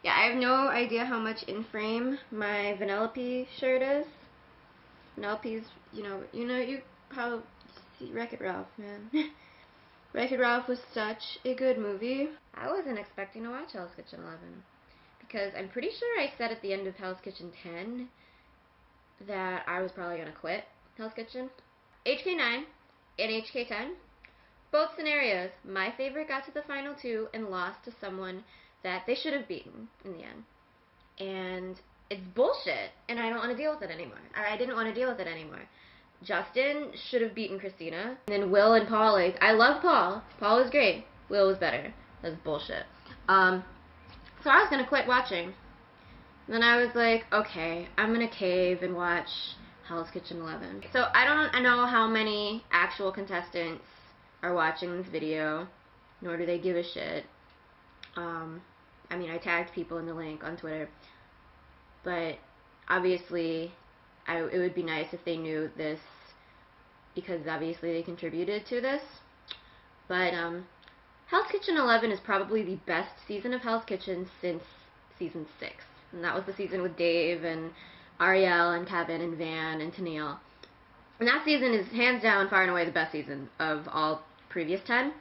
Yeah, I have no idea how much in frame my Vanellope shirt is. Vanellope's, you probably see Wreck-It Ralph, man. Wreck-It Ralph was such a good movie. I wasn't expecting to watch Hell's Kitchen 11 because I'm pretty sure I said at the end of Hell's Kitchen 10 that I was probably gonna quit Hell's Kitchen. HK9 and HK10, both scenarios, my favorite got to the final two and lost to someone that they should have beaten in the end. And it's bullshit, and I don't want to deal with it anymore. I didn't want to deal with it anymore. Justin should have beaten Christina. And then Will and Paul, like, I love Paul. Paul was great. Will was better. That's bullshit. So I was going to quit watching. Then I was like, okay, I'm going to cave and watch Hell's Kitchen 11. So I don't know how many actual contestants are watching this video, nor do they give a shit. I mean, I tagged people in the link on Twitter, but obviously it would be nice if they knew this, because obviously they contributed to this. But Hell's Kitchen 11 is probably the best season of Hell's Kitchen since season 6, and that was the season with Dave and Ariel and Kevin and Van and Tennille. And that season is hands down far and away the best season of all previous 10.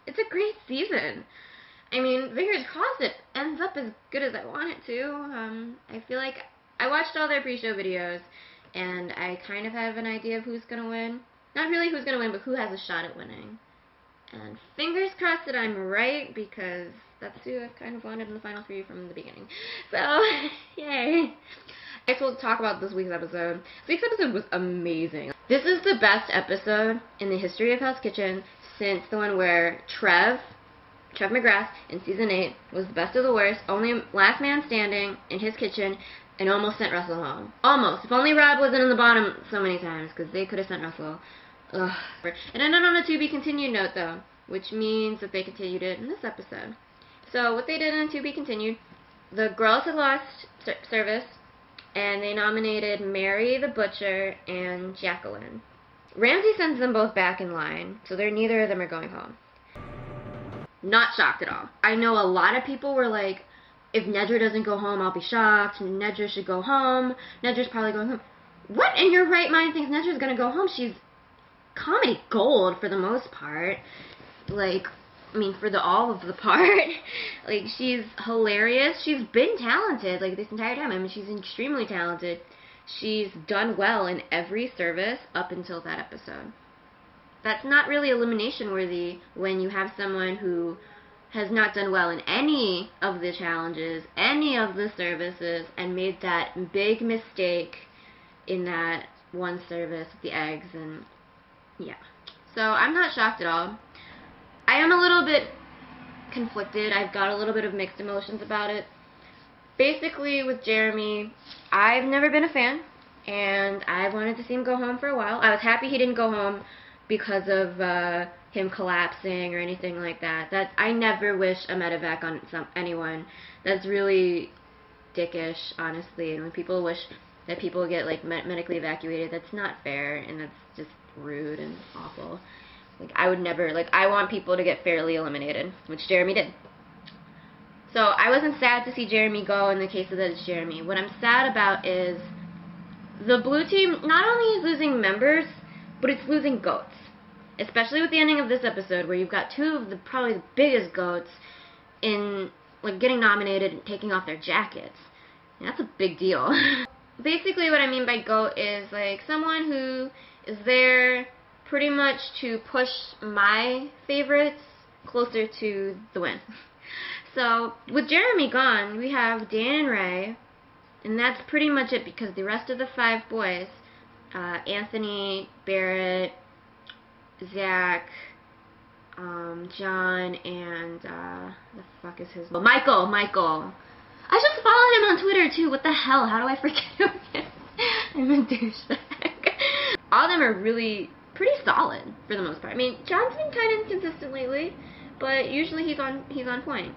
It's a great season. I mean, fingers crossed it ends up as good as I want it to. I feel like I watched all their pre-show videos, and I kind of have an idea of who's going to win. Not really who's going to win, but who has a shot at winning. And fingers crossed that I'm right, because that's who I've kind of wanted in the final three from the beginning. So, yay. I guess we'll talk about this week's episode. This week's episode was amazing. This is the best episode in the history of Hell's Kitchen since the one where Trev McGrath in season 8 was the best of the worst, only last man standing in his kitchen, and almost sent Russell home. Almost. If only Rob wasn't in the bottom so many times, because they could have sent Russell. Ugh. It ended on a to be continued note, though, which means that they continued it in this episode. So what they did in to be continued, the girls had lost service, and they nominated Mary the Butcher and Jacqueline. Ramsey sends them both back in line, so neither of them are going home. Not shocked at all. I know a lot of people were like, if Nedra doesn't go home, I'll be shocked. Nedra should go home. Nedra's probably going home. What in your right mind thinks Nedra's going to go home? She's comedy gold for the most part. Like, I mean, for all of the part. Like, she's hilarious. She's been talented, like, this entire time. I mean, she's extremely talented. She's done well in every service up until that episode. That's not really elimination worthy when you have someone who has not done well in any of the challenges, any of the services, and made that big mistake in that one service with the eggs, and yeah. So I'm not shocked at all. I am a little bit conflicted. I've got a little bit of mixed emotions about it. Basically, with Jeremy, I've never been a fan, and I wanted to see him go home for a while. I was happy he didn't go home because of him collapsing or anything like that. I never wish a medevac on anyone. That's really dickish, honestly. And when people wish that people get like medically evacuated, that's not fair, and that's just rude and awful. Like, I would never, like, I want people to get fairly eliminated, which Jeremy did. So I wasn't sad to see Jeremy go in the case that it's Jeremy. What I'm sad about is the blue team not only is losing members, but it's losing goats. Especially with the ending of this episode, where you've got two of probably the biggest goats in, like, getting nominated and taking off their jackets. And that's a big deal. Basically what I mean by goat is, like, someone who is there pretty much to push my favorites closer to the win. So, with Jeremy gone, we have Dan and Ray, and that's pretty much it, because the rest of the 5 boys, Anthony, Barrett, Zach, John, and, the fuck is his name? Michael. I just followed him on Twitter, too. What the hell? How do I forget who he is? I'm a douchebag. All of them are really pretty solid, for the most part. I mean, John's been kind of inconsistent lately, but usually he's on point.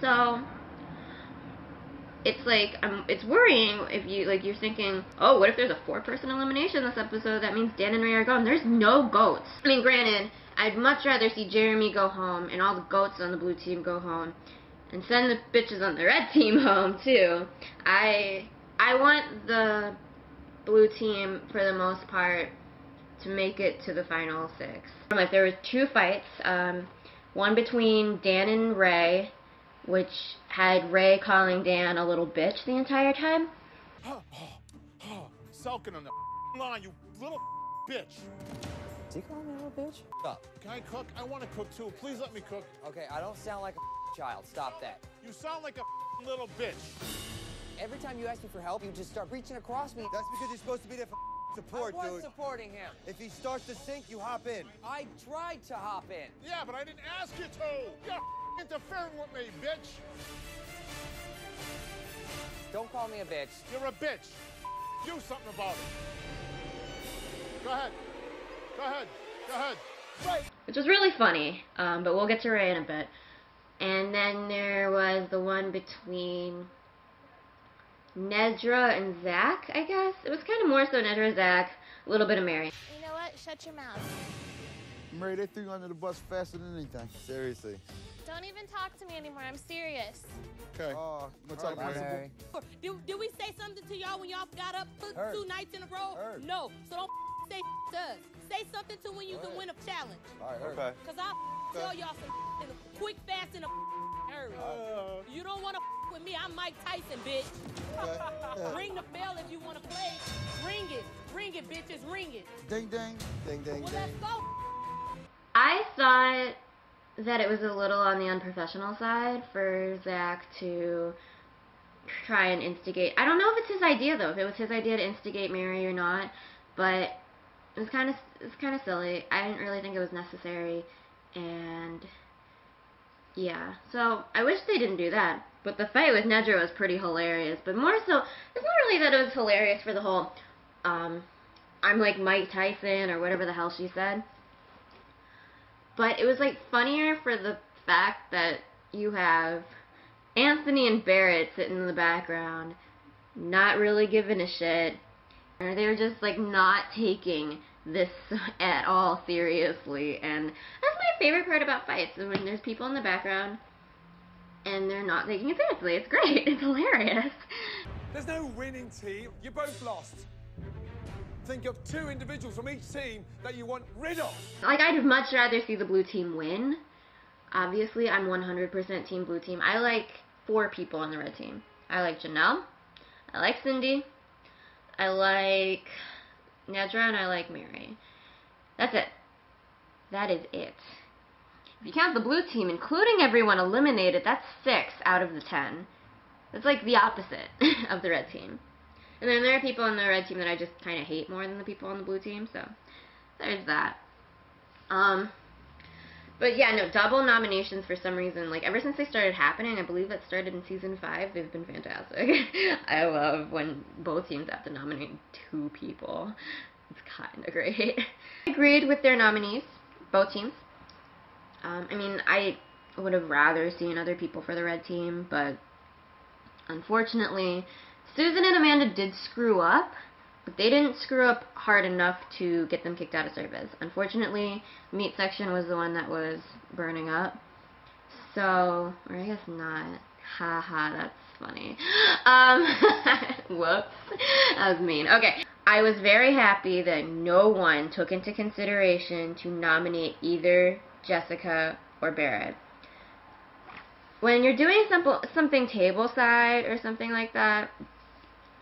So, it's like, it's worrying if you're thinking, oh, what if there's a 4-person elimination this episode? That means Dan and Ray are gone. There's no goats. I mean, granted, I'd much rather see Jeremy go home and all the goats on the blue team go home and send the bitches on the red team home too. I want the blue team for the most part to make it to the final 6. Like, there was 2 fights, one between Dan and Ray, which had Ray calling Dan a little bitch the entire time. Sulking on the line, you little bitch. Is he calling me a little bitch? Stop. Can I cook? I want to cook too. Please let me cook. Okay, I don't sound like a child. Stop that. You sound like a little bitch. Every time you ask me for help, you just start reaching across me. That's because you're supposed to be there for support, I was dude. supporting him. If he starts to sink, you hop in. I tried to hop in. Yeah, but I didn't ask you to. You're interfering with me, bitch. Don't call me a bitch. You're a bitch. Do something about it. Go ahead. Go ahead. Go ahead. Right. Which was really funny, but we'll get to Ray in a bit. And then there was the one between Nedra and Zach, I guess. It was kind of more so Nedra, Zach, a little bit of Mary. You know what? Shut your mouth. Mary, they threw you under the bus faster than anything. Seriously. Don't even talk to me anymore. I'm serious. Okay. Oh, you gonna talk about Mary. Did we say something to y'all when y'all got up Heard. 2 nights in a row? Heard. No. So don't say to us. Say something to when you can win a challenge. All right, okay. Cause I'll tell y'all some in a quick, fast, in a hurry. You don't want to with me. I'm Mike Tyson, bitch. Ring the bell if you want to play. Ring it. Ring it, bitches. Ring it. Ding, ding. Ding, ding, Well, ding. let's go. I thought that it was a little on the unprofessional side for Zach to try and instigate. I don't know if it's his idea though, if it was his idea to instigate Mary or not, but it was kind of silly. I didn't really think it was necessary, and yeah. So I wish they didn't do that. But the fight with Nedra was pretty hilarious. But more so, it's not really that it was hilarious for the whole I'm like Mike Tyson or whatever the hell she said. But it was like funnier for the fact that you have Anthony and Barrett sitting in the background, not really giving a shit. Or they were just like not taking this at all seriously. And that's my favorite part about fights, is when there's people in the background and they're not taking it seriously. It's great. It's hilarious. There's no winning team. You both lost. Think of 2 individuals from each team that you want rid of. Like, I'd much rather see the blue team win. Obviously, I'm 100% team blue team. I like 4 people on the red team. I like Janelle. I like Cindy. I like Nedra, and I like Mary. That's it. That is it. If you count the blue team, including everyone eliminated, that's 6 out of the 10. That's like the opposite of the red team. And then there are people on the red team that I just kind of hate more than the people on the blue team, so there's that. But yeah, no, double nominations for some reason, like ever since they started happening, I believe that started in season 5, they've been fantastic. I love when both teams have to nominate 2 people. It's kind of great. I agreed with their nominees, both teams. I mean, I would have rather seen other people for the red team, but unfortunately, Susan and Amanda did screw up, but they didn't screw up hard enough to get them kicked out of service. Unfortunately, meat section was the one that was burning up. So, or I guess not. Haha, that's funny. Whoops. That was mean. Okay. I was very happy that no one took into consideration to nominate either Jessica or Barrett. When you're doing something tableside or something like that,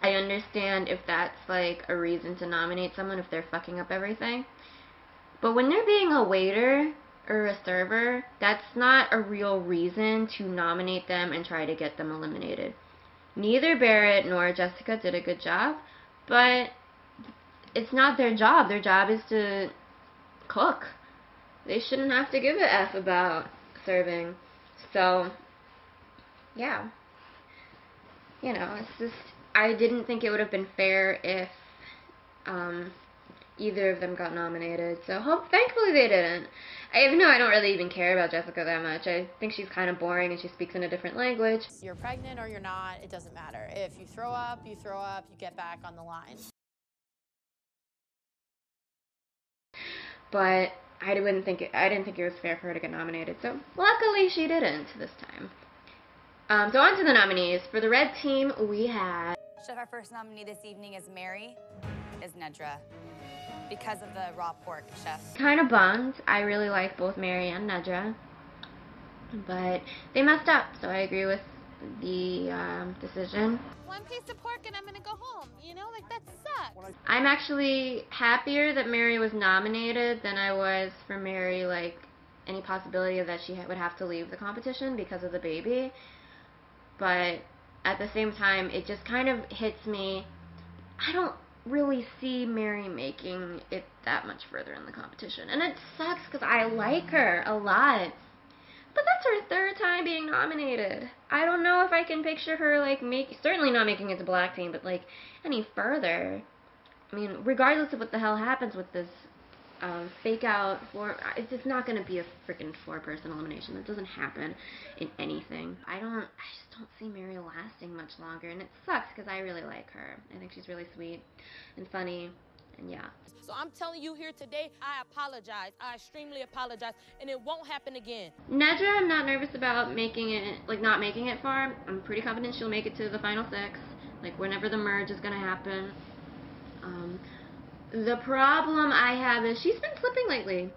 I understand if that's like a reason to nominate someone if they're fucking up everything. But when they're being a waiter or a server, that's not a real reason to nominate them and try to get them eliminated. Neither Barrett nor Jessica did a good job, but it's not their job. Their job is to cook. They shouldn't have to give a F about serving. So, yeah. You know, it's just, I didn't think it would have been fair if either of them got nominated. So thankfully they didn't. Even though I don't really even care about Jessica that much. I think she's kind of boring and she speaks in a different language. You're pregnant or you're not, it doesn't matter. If you throw up, you get back on the line. But I didn't think it was fair for her to get nominated. So luckily she didn't this time. So on to the nominees. For the red team, we had... Chef, our first nominee this evening is Mary, is Nedra, because of the raw pork, Chef. Kind of bummed. I really like both Mary and Nedra, but they messed up, so I agree with the decision. One piece of pork and I'm gonna go home. You know, like that sucks. I'm actually happier that Mary was nominated than I was for Mary, like, any possibility of that she would have to leave the competition because of the baby. But at the same time, it just kind of hits me. I don't really see Mary making it that much further in the competition. And it sucks because I like her a lot. But that's her third time being nominated. I don't know if I can picture her, like, certainly not making it to Black Team, but, like, any further. I mean, regardless of what the hell happens with this fake out it's just not going to be a freaking 4-person elimination. That doesn't happen in anything. I just don't see Mary lasting much longer, and it sucks because I really like her. I think she's really sweet and funny, and yeah. So I'm telling you here today, I apologize. I extremely apologize, and it won't happen again. Nedra, I'm not nervous about making it, like, not making it far. I'm pretty confident she'll make it to the final 6, like, whenever the merge is going to happen. The problem I have is she's been slipping lately,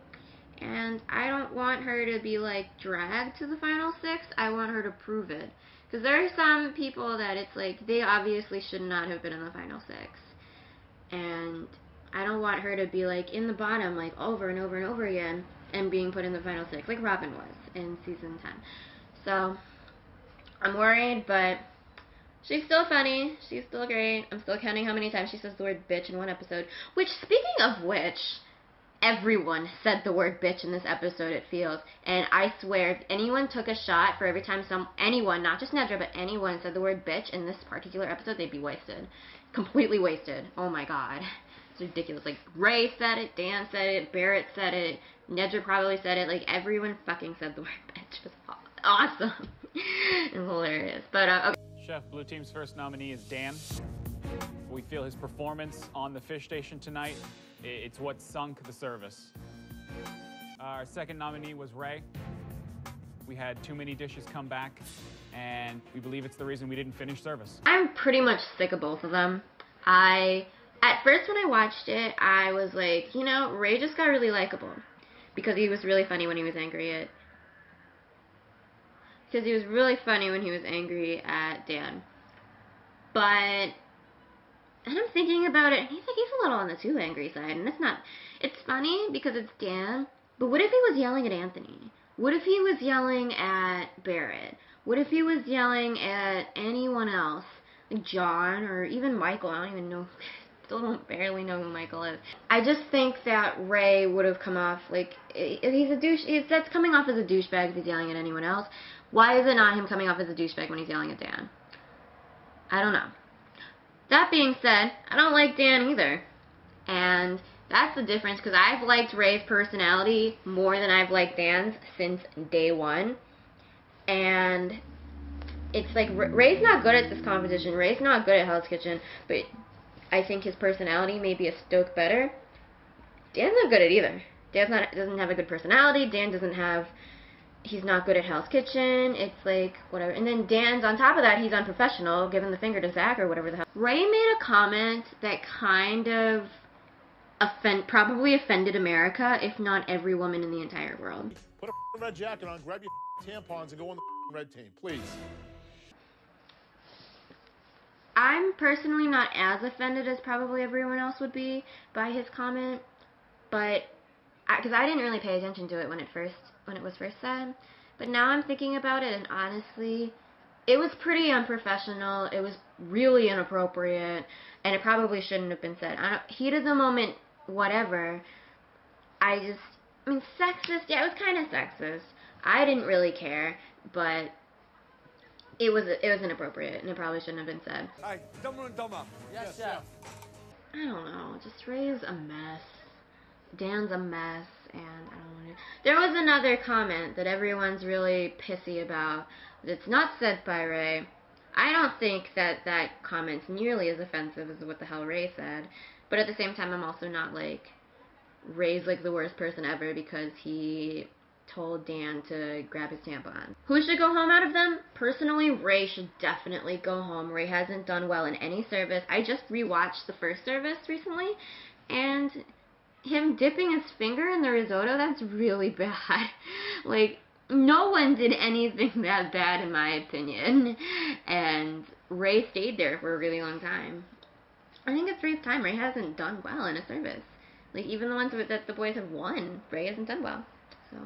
and I don't want her to be, like, dragged to the final 6. I want her to prove it, because there are some people that it's like they obviously should not have been in the final 6, and I don't want her to be, like, in the bottom, like, over and over and over again and being put in the final 6, like Robin was in season 10. So I'm worried, but she's still funny. She's still great. I'm still counting how many times she says the word bitch in one episode. Which, speaking of which, everyone said the word bitch in this episode, it feels. And I swear, if anyone took a shot for every time anyone, not just Nedra, but anyone said the word bitch in this particular episode, they'd be wasted. Completely wasted. Oh my god. It's ridiculous. Like, Ray said it, Dan said it, Barrett said it, Nedra probably said it. Like, everyone fucking said the word bitch. It was awesome. It's hilarious. But, okay. Chef, Blue Team's first nominee is Dan. We feel his performance on the fish station tonight, it's what sunk the service. Our second nominee was Ray. We had too many dishes come back, and we believe it's the reason we didn't finish service. I'm pretty much sick of both of them. At first when I watched it, I was like, you know, Ray just got really likable because he was really funny when he was angry at Dan. But then I'm thinking about it, and he's a little on the too angry side, and it's funny because it's Dan, but what if he was yelling at Anthony? What if he was yelling at Barrett? What if he was yelling at anyone else? Like John or even Michael? I don't even know. Still barely know who Michael is. I just think that Ray would have come off like, he's a douche. That's coming off as a douchebag if he's yelling at anyone else. Why is it not him coming off as a douchebag when he's yelling at Dan? I don't know. That being said, I don't like Dan either. And that's the difference, because I've liked Ray's personality more than I've liked Dan's since day one. And it's like, Ray's not good at this competition. Ray's not good at Hell's Kitchen, but I think his personality may be a stoke better. Dan's not good at either. Doesn't have a good personality. He's not good at Hell's Kitchen. It's like, whatever. And then Dan's, on top of that, he's unprofessional, giving the finger to Zach or whatever the hell. Ray made a comment that kind of probably offended America, if not every woman in the entire world. Put a red jacket on, grab your tampons, and go on the red team, please. I'm personally not as offended as probably everyone else would be by his comment, but because I didn't really pay attention to it when it was first said, but now I'm thinking about it, and honestly, it was pretty unprofessional. It was really inappropriate, and it probably shouldn't have been said. Heat of the moment, whatever. Sexist. Yeah, it was kind of sexist. I didn't really care, but it was inappropriate, and it probably shouldn't have been said. Hey, dumber and dumber. Yes, Chef. I don't know. Just Ray's a mess. Dan's a mess, and I don't know. There was another comment that everyone's really pissy about that's not said by Ray. I don't think that comment's nearly as offensive as what the hell Ray said, but at the same time, I'm also not like, Ray's like the worst person ever because he told Dan to grab his tampon. Who should go home out of them? Personally, Ray should definitely go home. Ray hasn't done well in any service. I just rewatched the first service recently, and him dipping his finger in the risotto, that's really bad. Like, no one did anything that bad in my opinion. And Ray stayed there for a really long time. I think it's Ray's time. Ray hasn't done well in a service. Like, even the ones that the boys have won, Ray hasn't done well. So